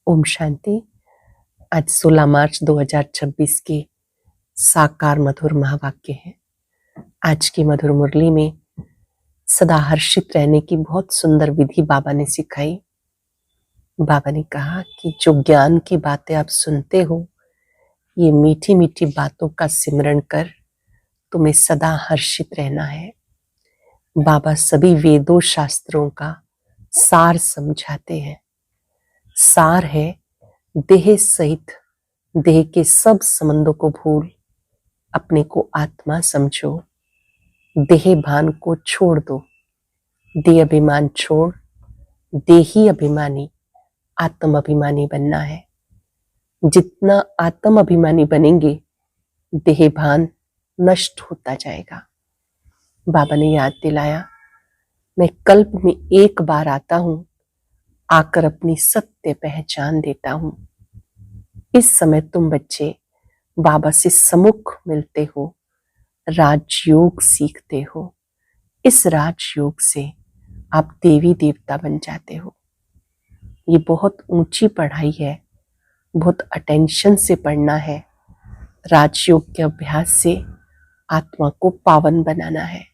ओम शांति। आज 16 मार्च 2026 के साकार मधुर महावाक्य है। आज की मधुर मुरली में सदा हर्षित रहने की बहुत सुंदर विधि बाबा ने सिखाई। बाबा ने कहा कि जो ज्ञान की बातें आप सुनते हो, ये मीठी मीठी बातों का सिमरण कर तुम्हें सदा हर्षित रहना है। बाबा सभी वेदों शास्त्रों का सार समझाते हैं। सार है देह सहित देह के सब संबंधों को भूल अपने को आत्मा समझो। देह भान को छोड़ दो, देह अभिमान छोड़ देही अभिमानी आत्म अभिमानी बनना है। जितना आत्म अभिमानी बनेंगे देह भान नष्ट होता जाएगा। बाबा ने याद दिलाया, मैं कल्प में एक बार आता हूं, आकर अपनी सत्य पहचान देता हूं। इस समय तुम बच्चे बाबा से सम्मुख मिलते हो, राजयोग सीखते हो। इस राजयोग से आप देवी देवता बन जाते हो। ये बहुत ऊंची पढ़ाई है, बहुत अटेंशन से पढ़ना है। राजयोग के अभ्यास से आत्मा को पावन बनाना है।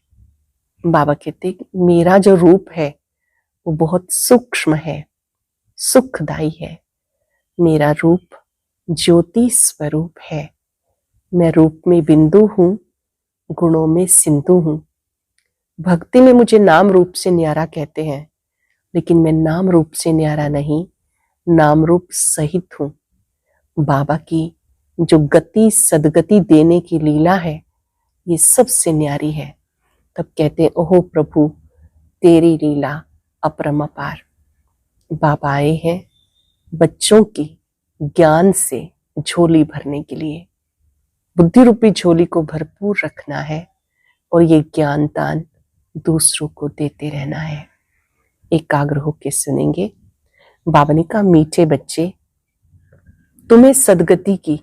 बाबा कहते मेरा जो रूप है वो बहुत सूक्ष्म है, सुखदायी है। मेरा रूप ज्योति स्वरूप है। मैं रूप में बिंदु हूं, गुणों में सिंधु हूं। भक्ति में मुझे नाम रूप से न्यारा कहते हैं, लेकिन मैं नाम रूप से न्यारा नहीं, नाम रूप सहित हूं। बाबा की जो गति सदगति देने की लीला है, ये सबसे न्यारी है। तब कहते हैं, ओहो प्रभु तेरी लीला अपरम अपार। बाबा आए हैं बच्चों की ज्ञान से झोली भरने के लिए। बुद्धि रूपी झोली को भरपूर रखना है और ये ज्ञान दान दूसरों को देते रहना है। एकाग्र होकर सुनेंगे। बाबा ने कहा, मीठे बच्चे, तुम्हें सदगति की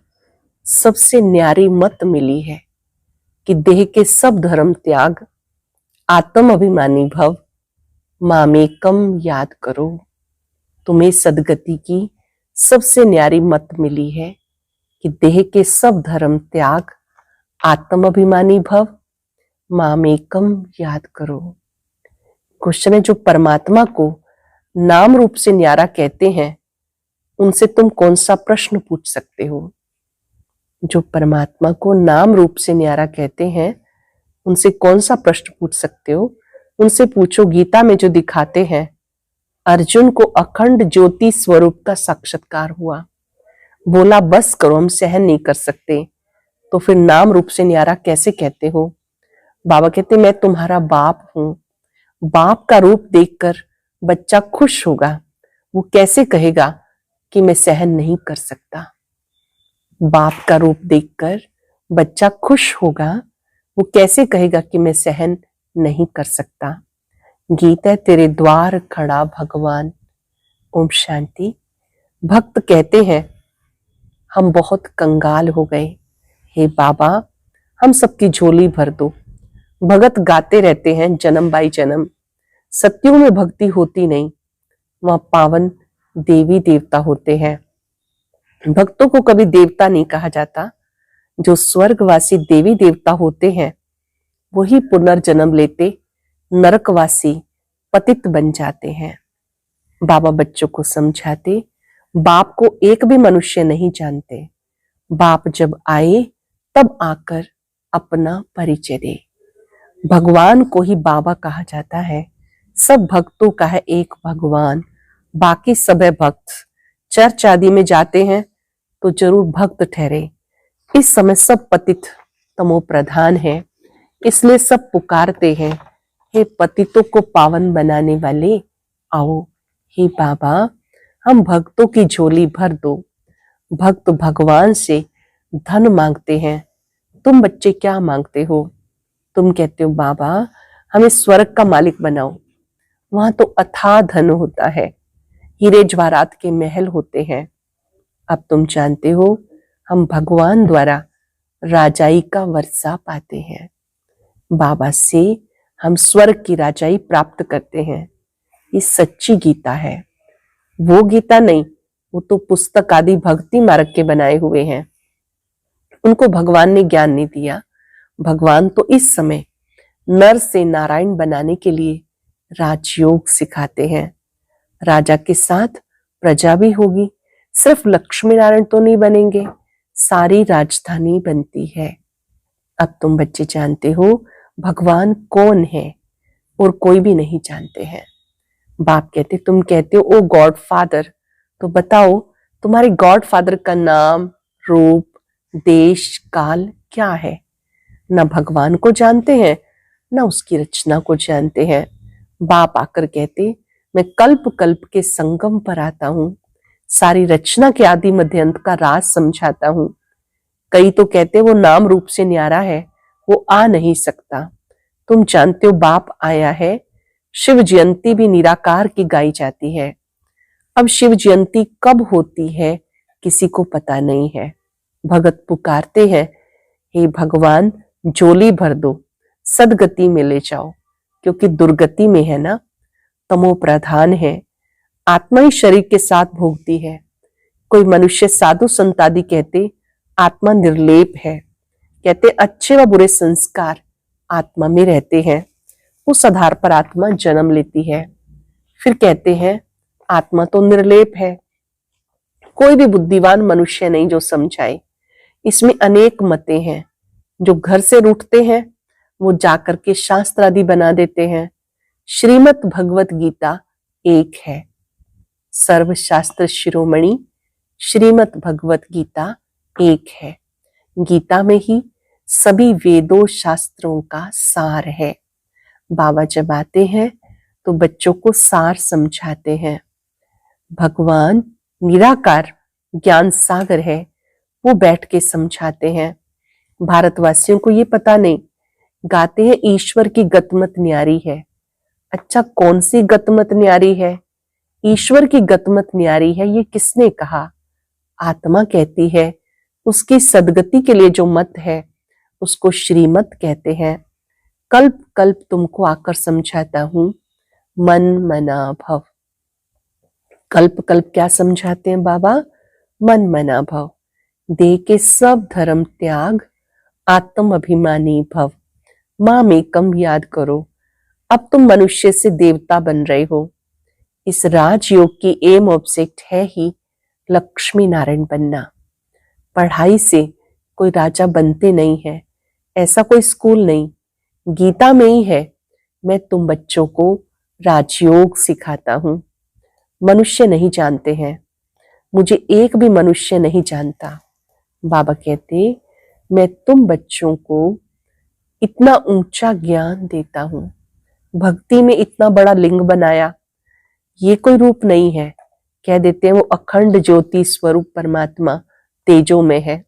सबसे न्यारी मत मिली है कि देह के सब धर्म त्याग, आत्म अभिमानी भव, मामेकम याद करो। तुम्हें सदगति की सबसे न्यारी मत मिली है कि देह के सब धर्म त्याग, आत्म अभिमानी भव, मामेकम याद करो। क्वेश्चन है, जो परमात्मा को नाम रूप से न्यारा कहते हैं, उनसे तुम कौन सा प्रश्न पूछ सकते हो? जो परमात्मा को नाम रूप से न्यारा कहते हैं, उनसे कौन सा प्रश्न पूछ सकते हो? उनसे पूछो, गीता में जो दिखाते हैं अर्जुन को अखंड ज्योति स्वरूप का साक्षात्कार हुआ, बोला बस करो, हम सहन नहीं कर सकते, तो फिर नाम रूप से न्यारा कैसे कहते हो? बाबा कहते, मैं तुम्हारा बाप हूं। बाप का रूप देखकर बच्चा खुश होगा, वो कैसे कहेगा कि मैं सहन नहीं कर सकता? बाप का रूप देखकर बच्चा खुश होगा, वो कैसे कहेगा कि मैं सहन नहीं कर सकता? गीत है, तेरे द्वार खड़ा भगवान। ओम शांति। भक्त कहते हैं, हम बहुत कंगाल हो गए, हे बाबा हम सबकी झोली भर दो। भगत गाते रहते हैं जन्म बाई जन्म, सत्युग में भक्ति होती नहीं, वहां पावन देवी देवता होते हैं। भक्तों को कभी देवता नहीं कहा जाता। जो स्वर्गवासी देवी देवता होते हैं वही पुनर्जन्म लेते नरकवासी पतित बन जाते हैं। बाबा बच्चों को समझाते, बाप को एक भी मनुष्य नहीं जानते। बाप जब आए तब आकर अपना परिचय दे। भगवान को ही बाबा कहा जाता है। सब भक्तों का है एक भगवान, बाकी सब है भक्त। चर्च आदि में जाते हैं तो जरूर भक्त ठहरे। इस समय सब पतित तमो प्रधान है, इसलिए सब पुकारते हैं, हे पतितों को पावन बनाने वाले आओ। हे बाबा हम भक्तों की झोली भर दो। भक्त भगवान से धन मांगते हैं, तुम बच्चे क्या मांगते हो? तुम कहते हो बाबा हमें स्वर्ग का मालिक बनाओ। वहां तो अथाह धन होता है, हीरे जवाहरात के महल होते हैं। अब तुम जानते हो हम भगवान द्वारा राजाई का वर्षा पाते हैं। बाबा से हम स्वर्ग की राजाई प्राप्त करते हैं। ये सच्ची गीता है, वो गीता नहीं वो तो पुस्तक आदि भक्ति मार्ग के बनाए हुए हैं, उनको भगवान ने ज्ञान नहीं दिया। भगवान तो इस समय नर से नारायण बनाने के लिए राजयोग सिखाते हैं। राजा के साथ प्रजा भी होगी, सिर्फ लक्ष्मी नारायण तो नहीं बनेंगे, सारी राजधानी बनती है। अब तुम बच्चे जानते हो भगवान कौन है, और कोई भी नहीं जानते हैं। बाप कहते, तुम कहते हो ओ गॉड फादर, तो बताओ तुम्हारे गॉड फादर का नाम, रूप, देश, काल क्या है? न भगवान को जानते हैं, न उसकी रचना को जानते हैं। बाप आकर कहते, मैं कल्प कल्प के संगम पर आता हूं, सारी रचना के आदि मध्य अंत का राज समझाता हूं। कई तो कहते वो नाम रूप से न्यारा है, वो आ नहीं सकता। तुम जानते हो बाप आया है। शिव जयंती भी निराकार की गाई जाती है। अब शिव जयंती कब होती है किसी को पता नहीं है। भगत पुकारते हैं, हे भगवान झोली भर दो, सदगति में ले जाओ, क्योंकि दुर्गति में है ना, तमो प्रधान है, आत्मा ही शरीर के साथ भोगती है। कोई मनुष्य साधु संत आदि कहते आत्मा निर्लेप है, कहते अच्छे व बुरे संस्कार आत्मा में रहते हैं, उस आधार पर आत्मा जन्म लेती है। फिर कहते हैं आत्मा तो निर्लेप है। कोई भी बुद्धिवान मनुष्य नहीं जो समझाए। इसमें अनेक मतें हैं। जो घर से रूठते हैं वो जाकर के शास्त्र आदि बना देते हैं। श्रीमद् भगवत गीता एक है, सर्वशास्त्र शिरोमणि श्रीमद् भगवत गीता एक है। गीता में ही सभी वेदों शास्त्रों का सार है। बाबा जब आते हैं तो बच्चों को सार समझाते हैं। भगवान निराकार ज्ञान सागर है, वो बैठ के समझाते हैं। भारतवासियों को ये पता नहीं, गाते हैं ईश्वर की गतमत न्यारी है। अच्छा, कौन सी गतमत न्यारी है? ईश्वर की गतमत न्यारी है, ये किसने कहा? आत्मा कहती है। उसकी सदगति के लिए जो मत है उसको श्रीमत कहते हैं। कल्प कल्प तुमको आकर समझाता हूं, मन मना भव। कल्प कल्प क्या समझाते हैं बाबा? मन मना भव, देह के सब धर्म त्याग, आत्म अभिमानी भव, मां में कम याद करो। अब तुम मनुष्य से देवता बन रहे हो। इस राजयोग की एम ऑब्जेक्ट है ही लक्ष्मी नारायण बनना। पढ़ाई से कोई राजा बनते नहीं है, ऐसा कोई स्कूल नहीं, गीता में ही है। मैं तुम बच्चों को राजयोग सिखाता हूं। मनुष्य नहीं जानते हैं, मुझे एक भी मनुष्य नहीं जानता। बाबा कहते मैं तुम बच्चों को इतना ऊंचा ज्ञान देता हूं, भक्ति में इतना बड़ा लिंग बनाया। ये कोई रूप नहीं है, कह देते हैं वो अखंड ज्योति स्वरूप परमात्मा तेजो में है।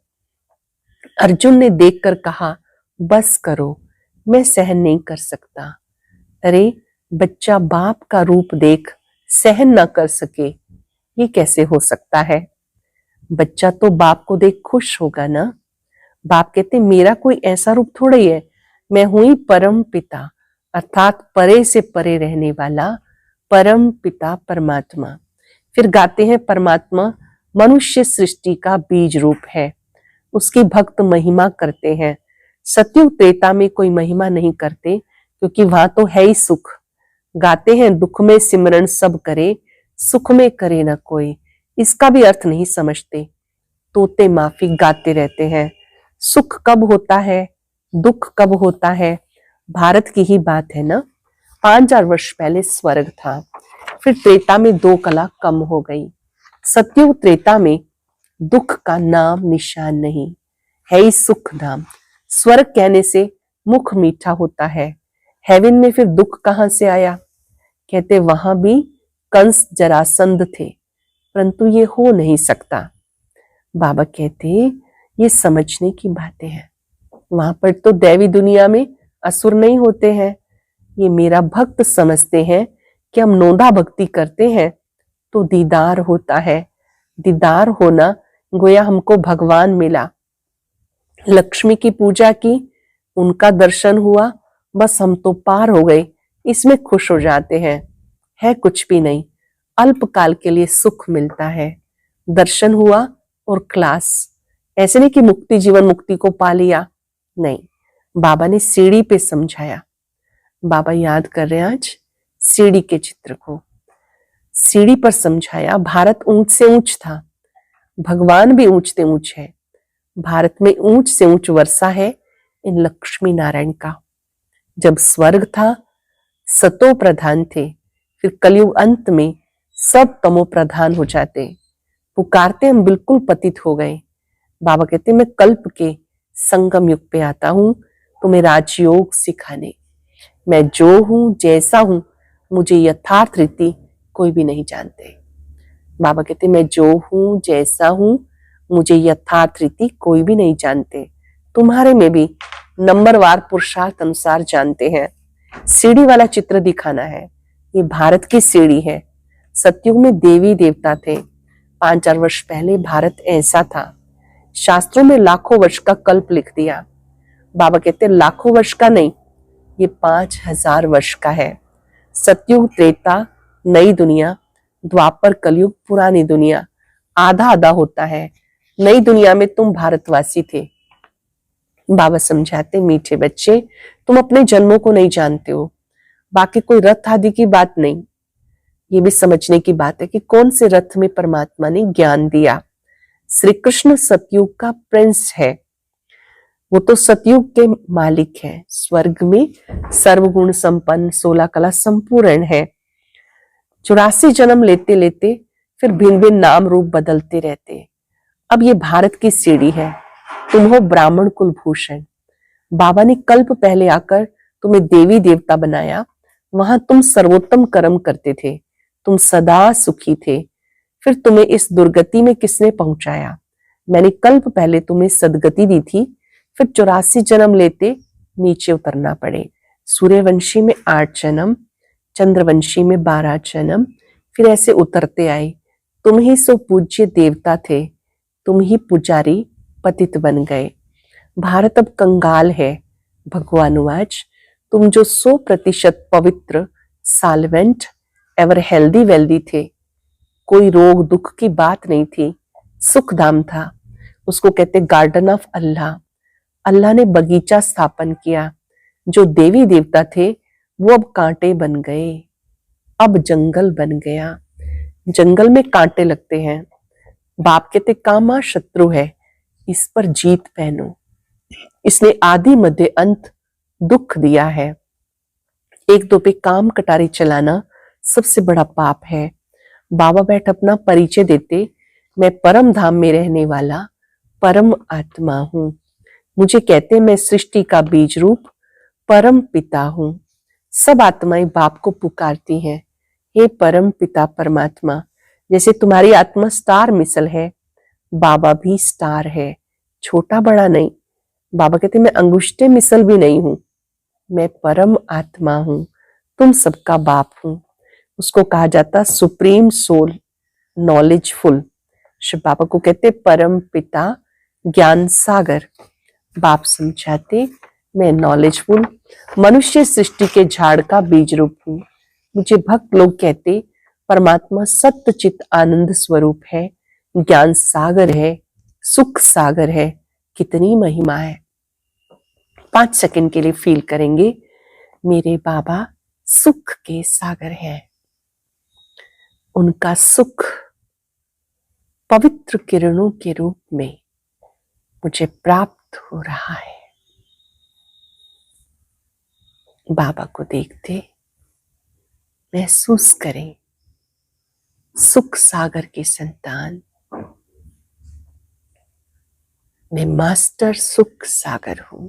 अर्जुन ने देखकर कहा बस करो, मैं सहन नहीं कर सकता। अरे बच्चा बाप का रूप देख सहन ना कर सके, ये कैसे हो सकता है? बच्चा तो बाप को देख खुश होगा ना। बाप कहते मेरा कोई ऐसा रूप थोड़ा ही है, मैं हूं ही परम पिता, अर्थात परे से परे रहने वाला परम पिता परमात्मा। फिर गाते हैं परमात्मा मनुष्य सृष्टि का बीज रूप है, उसकी भक्त महिमा करते हैं। सतयुग त्रेता में कोई महिमा नहीं करते, क्योंकि वहां तो है ही सुख। गाते हैं दुख में सिमरन सब करे, सुख में करे ना कोई। इसका भी अर्थ नहीं समझते, तोते माफी गाते रहते हैं। सुख कब होता है, दुख कब होता है? भारत की ही बात है ना। 5000 वर्ष पहले स्वर्ग था, फिर त्रेता में 2 कला कम हो गई। सतयुग त्रेता में दुख का नाम निशान नहीं है, ही सुख धाम। स्वर्ग कहने से मुख मीठा होता है, हेवन में फिर दुख कहां से आया? कहते वहां भी कंस जरासंध थे, परंतु ये हो नहीं सकता। बाबा कहते ये समझने की बातें हैं। वहां पर तो दैवी दुनिया में असुर नहीं होते हैं। ये मेरा भक्त समझते हैं कि हम नोंदा भक्ति करते हैं तो दीदार होता है। दीदार होना गोया हमको भगवान मिला। लक्ष्मी की पूजा की, उनका दर्शन हुआ, बस हम तो पार हो गए, इसमें खुश हो जाते हैं। है कुछ भी नहीं, अल्पकाल के लिए सुख मिलता है। दर्शन हुआ और क्लास। ऐसे नहीं कि मुक्ति जीवन मुक्ति को पा लिया, नहीं, बाबा ने सीढ़ी पे समझाया। बाबा याद कर रहे हैं आज सीढ़ी के चित्र को, सीढ़ी पर समझाया। भारत ऊंच से ऊंच था, भगवान भी ऊंच से ऊंच है। भारत में ऊंच से ऊंच वर्षा है इन लक्ष्मी नारायण का। जब स्वर्ग था सतो प्रधान थे, फिर कलयुग अंत में सब तमो प्रधान हो जाते। पुकारते हम बिल्कुल पतित हो गए। बाबा कहते मैं कल्प के संगम युग पे आता हूं तुम्हें राजयोग सिखाने। मैं जो हूं जैसा हूं मुझे यथार्थ रीति कोई भी नहीं जानते। बाबा कहते मैं जो हूं जैसा हूं मुझे यथार्थ रीति कोई भी नहीं जानते, तुम्हारे में भी नंबरवार पुरुषार्थ अनुसार जानते हैं। सीढ़ी वाला चित्र दिखाना है। ये भारत की सीढ़ी है। सतयुग में देवी देवता थे। 5,000 वर्ष पहले भारत ऐसा था। शास्त्रों में लाखों वर्ष का कल्प लिख दिया। बाबा कहते लाखों वर्ष का नहीं, ये 5,000 वर्ष का है। सतयुग त्रेता नई दुनिया, द्वापर कलयुग पुरानी दुनिया, आधा आधा होता है। नई दुनिया में तुम भारतवासी थे। बाबा समझाते मीठे बच्चे तुम अपने जन्मों को नहीं जानते हो। बाकी कोई रथ आदि की बात नहीं, ये भी समझने की बात है कि कौन से रथ में परमात्मा ने ज्ञान दिया। श्री कृष्ण सतयुग का प्रिंस है, वो तो सतयुग के मालिक है। स्वर्ग में सर्वगुण संपन्न 16 कला संपूर्ण है। 84 जन्म लेते लेते फिर भिन्न भिन्न नाम रूप बदलते रहते। अब ये भारत की सीढ़ी है। तुम हो ब्राह्मण कुलभूषण। बाबा ने कल्प पहले आकर तुम्हें देवी देवता बनाया। वहां तुम सर्वोत्तम कर्म करते थे, तुम सदा सुखी थे। फिर तुम्हें इस दुर्गति में किसने पहुंचाया? मैंने कल्प पहले तुम्हें सदगति दी थी, फिर 84 जन्म लेते नीचे उतरना पड़े। सूर्यवंशी में 8 जन्म, चंद्रवंशी में 12 जन्म, फिर ऐसे उतरते आए। तुम ही सो पूज्य देवता थे, तुम ही पुजारी पतित बन गए। भारत अब कंगाल है। भगवानुवाच तुम जो 100% पवित्र, साल्वेंट, एवर हेल्दी वेल्दी थे, कोई रोग दुख की बात नहीं थी, सुख धाम था। उसको कहते गार्डन ऑफ अल्लाह। अल्लाह ने बगीचा स्थापन किया। जो देवी देवता थे वो अब कांटे बन गए, अब जंगल बन गया। जंगल में कांटे लगते हैं। बाप कहते कामा शत्रु है, इस पर जीत पहनो। इसने आदि मध्य अंत दुख दिया है। एक दो पे काम कटारी चलाना सबसे बड़ा पाप है। बाबा बैठ अपना परिचय देते, मैं परम धाम में रहने वाला परम आत्मा हूं। मुझे कहते मैं सृष्टि का बीज रूप परम पिता हूं। सब आत्माएं बाप को पुकारती हैं, हे परम पिता परमात्मा। जैसे तुम्हारी आत्मा स्टार मिसल है, बाबा भी स्टार है, छोटा बड़ा नहीं। बाबा कहते मैं अंगुष्ठे मिसल भी नहीं हूं, मैं परम आत्मा हूं, तुम सबका बाप हूं। उसको कहा जाता सुप्रीम सोल, नॉलेजफुल। शिव बाबा को कहते परम पिता ज्ञान सागर। बाप समझाते मैं नॉलेजफुल मनुष्य सृष्टि के झाड़ का बीज रूप हूं। मुझे भक्त लोग कहते परमात्मा सत्य चित आनंद स्वरूप है, ज्ञान सागर है, सुख सागर है। कितनी महिमा है। 5 सेकंड के लिए फील करेंगे, मेरे बाबा सुख के सागर हैं। उनका सुख पवित्र किरणों के रूप में मुझे प्राप्त हो रहा है। बाबा को देखते महसूस करें, सुख सागर की संतान, मैं मास्टर सुख सागर हूं।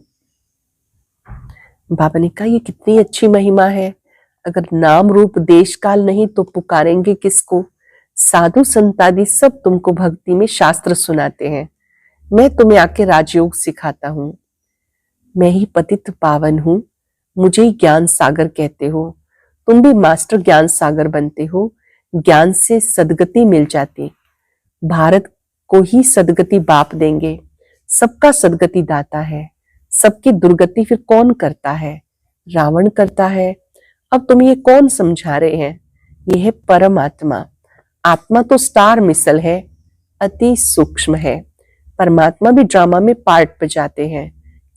बाबा ने कहा ये कितनी अच्छी महिमा है। अगर नाम रूप देश काल नहीं तो पुकारेंगे किसको? साधु संतादि सब तुमको भक्ति में शास्त्र सुनाते हैं, मैं तुम्हें आके राजयोग सिखाता हूं। मैं ही पतित पावन हूं, मुझे ही ज्ञान सागर कहते हो। तुम भी मास्टर ज्ञान सागर बनते हो। ज्ञान से सदगति मिल जाती। भारत को ही सदगति बाप देंगे। सबका सदगति दाता है। सबकी दुर्गति फिर कौन करता है? रावण करता है। अब तुम ये कौन समझा रहे हैं? ये है परमात्मा। आत्मा तो स्टार मिसल है, अति सूक्ष्म है। परमात्मा भी ड्रामा में पार्ट बजाते हैं।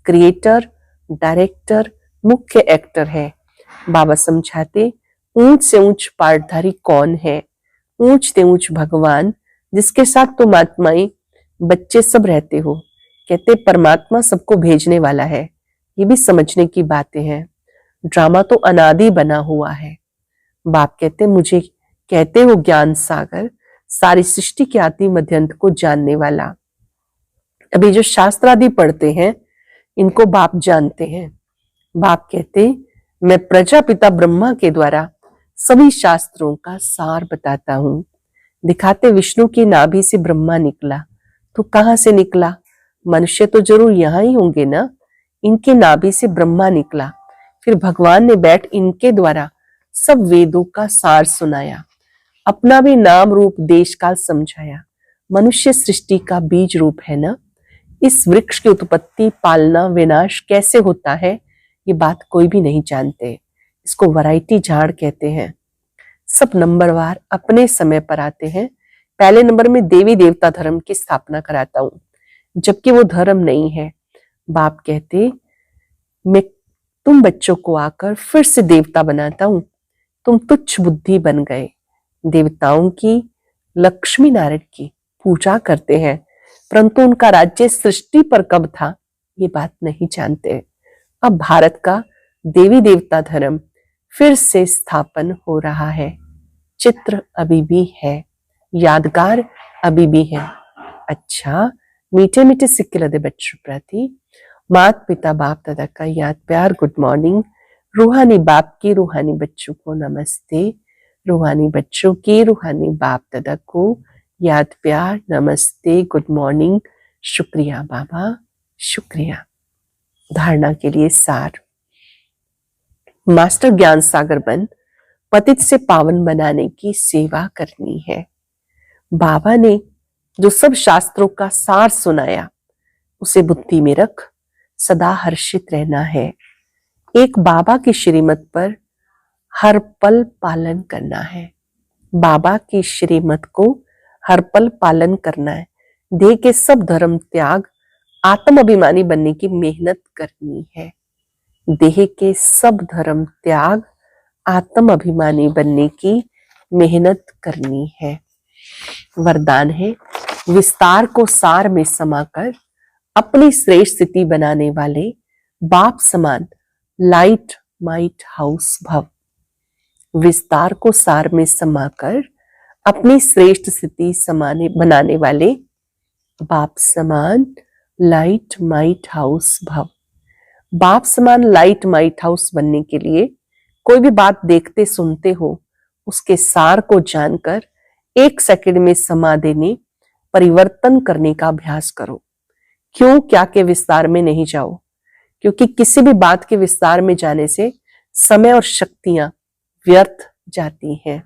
क्रिएटर, डायरेक्टर, मुख्य एक्टर है। बाबा समझाते ऊंच से ऊंच पार्टधारी कौन है? ऊंच से ऊंच भगवान, जिसके साथ तुम आत्माएं बच्चे सब रहते हो। कहते परमात्मा सबको भेजने वाला है। ये भी समझने की बातें हैं। ड्रामा तो अनादि बना हुआ है। बाप कहते मुझे कहते हो ज्ञान सागर, सारी सृष्टि के आदि मध्यंत को जानने वाला। अभी जो शास्त्र आदि पढ़ते हैं इनको बाप जानते हैं। बाप कहते मैं प्रजापिता ब्रह्मा के द्वारा सभी शास्त्रों का सार बताता हूं। दिखाते विष्णु की नाभि से ब्रह्मा निकला। तो कहां से निकला? मनुष्य तो जरूर यहां ही होंगे ना। इनके नाभि से ब्रह्मा निकला। फिर भगवान ने बैठ इनके द्वारा सब वेदों का सार सुनाया। अपना भी नाम रूप देश काल समझाया। मनुष्य सृष्टि का बीज रूप है ना। इस वृक्ष की उत्पत्ति, पालना, विनाश कैसे होता है ये बात कोई भी नहीं जानते। इसको वैरायटी झाड़ कहते हैं। सब नंबरवार अपने समय पर आते हैं। पहले नंबर में देवी देवता धर्म की स्थापना कराता हूं, जबकि वो धर्म नहीं है। बाप कहते मैं तुम बच्चों को आकर फिर से देवता बनाता हूं। तुम तुच्छ बुद्धि बन गए। देवताओं की, लक्ष्मी नारायण की पूजा करते हैं, परंतु उनका राज्य सृष्टि पर कब था ये बात नहीं जानते। अब भारत का देवी देवता धर्म फिर से स्थापन हो रहा है। चित्र अभी भी है, यादगार अभी भी है। अच्छा, मीठे मीठे सिक्के लदे बच्चों प्रति माता पिता बाप दादा का याद प्यार गुड मॉर्निंग। रूहानी बाप की रूहानी बच्चों को नमस्ते। रूहानी बच्चों की रूहानी बाप दादा को याद प्यार नमस्ते गुड मॉर्निंग। शुक्रिया बाबा, शुक्रिया। धारणा के लिए सार। मास्टर ज्ञान सागर बन पतित से पावन बनाने की सेवा करनी है। बाबा ने जो सब शास्त्रों का सार सुनाया उसे बुद्धि में रख सदा हर्षित रहना है। एक बाबा की श्रीमत पर हर पल पालन करना है। बाबा की श्रीमत को हर पल पालन करना है। देह के सब धर्म त्याग आत्म अभिमानी बनने की मेहनत करनी है। देह के सब धर्म त्याग आत्म अभिमानी बनने की मेहनत करनी है। वरदान है विस्तार को सार में समाकर अपनी श्रेष्ठ स्थिति बनाने वाले बाप समान लाइट माइट हाउस भव। विस्तार को सार में समाकर अपनी श्रेष्ठ स्थिति बनाने वाले बाप समान लाइट माइट हाउस भव। बाप समान लाइट माइट हाउस बनने के लिए कोई भी बात देखते सुनते हो उसके सार को जानकर 1 सेकंड में समा देने, परिवर्तन करने का अभ्यास करो। क्यों क्या के विस्तार में नहीं जाओ, क्योंकि किसी भी बात के विस्तार में जाने से समय और शक्तियां व्यर्थ जाती हैं।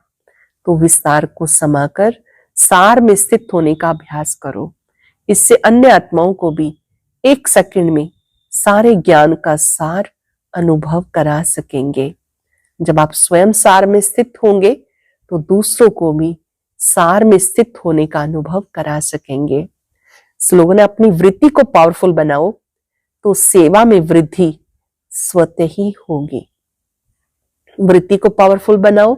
तो विस्तार को समाकर सार में स्थित होने का अभ्यास करो। इससे अन्य आत्माओं को भी 1 सेकंड में सारे ज्ञान का सार अनुभव करा सकेंगे। जब आप स्वयं सार में स्थित होंगे तो दूसरों को भी सार में स्थित होने का अनुभव करा सकेंगे। स्लोगन है अपनी वृत्ति को पावरफुल बनाओ तो सेवा में वृद्धि स्वतः ही होगी। वृत्ति को पावरफुल बनाओ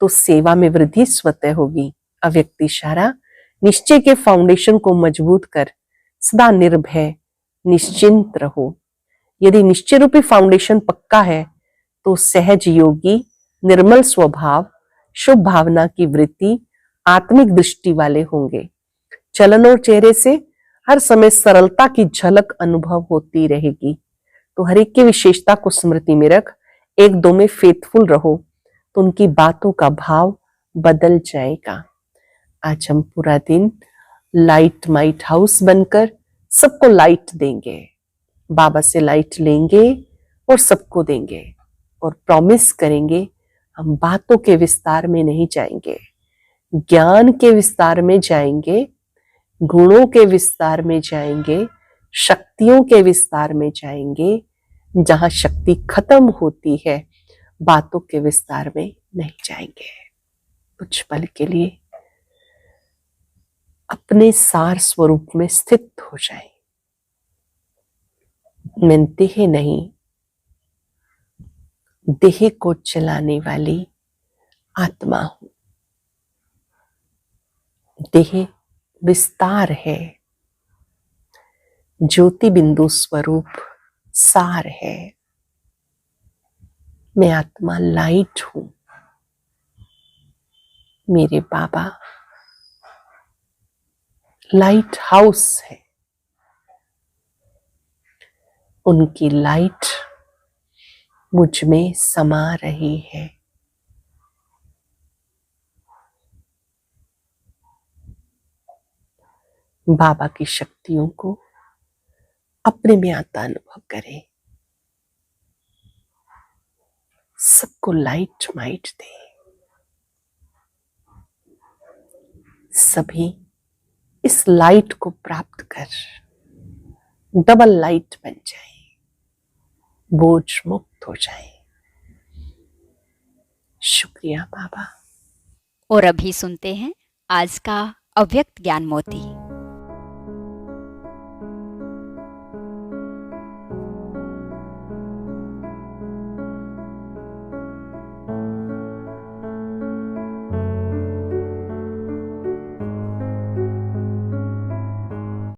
तो सेवा में वृद्धि स्वतः होगी। अव्यक्त इशारा। निश्चय के फाउंडेशन को मजबूत कर सदा निर्भय निश्चिंत रहो। यदि निश्चय रूपी फाउंडेशन पक्का है तो सहज योगी, निर्मल स्वभाव, शुभ भावना की वृत्ति, आत्मिक दृष्टि वाले होंगे। चलन और चेहरे से हर समय सरलता की झलक अनुभव होती रहेगी। तो हर एक की विशेषता को स्मृति में रख, एक दो में फेथफुल रहो तो उनकी बातों का भाव बदल जाएगा। आज हम पूरा दिन लाइट माइट हाउस बनकर सबको लाइट देंगे। बाबा से लाइट लेंगे और सबको देंगे और प्रॉमिस करेंगे हम बातों के विस्तार में नहीं जाएंगे, ज्ञान के विस्तार में जाएंगे, गुणों के विस्तार में जाएंगे, शक्तियों के विस्तार में जाएंगे। जहां शक्ति खत्म होती है बातों के विस्तार में नहीं जाएंगे। कुछ पल के लिए अपने सार स्वरूप में स्थित हो जाए। मैं देह नहीं, देह को चलाने वाली आत्मा हूं। देह विस्तार है, ज्योति बिंदु स्वरूप सार है। मैं आत्मा लाइट हूं। मेरे बाबा लाइट हाउस है। उनकी लाइट मुझ में समा रही है। बाबा की शक्तियों को अपने में आता अनुभव करें। सबको लाइट माइट दे। सभी इस लाइट को प्राप्त कर डबल लाइट बन जाए, बोझ मुक्त हो जाए। शुक्रिया बाबा। और अभी सुनते हैं आज का अव्यक्त ज्ञान मोती।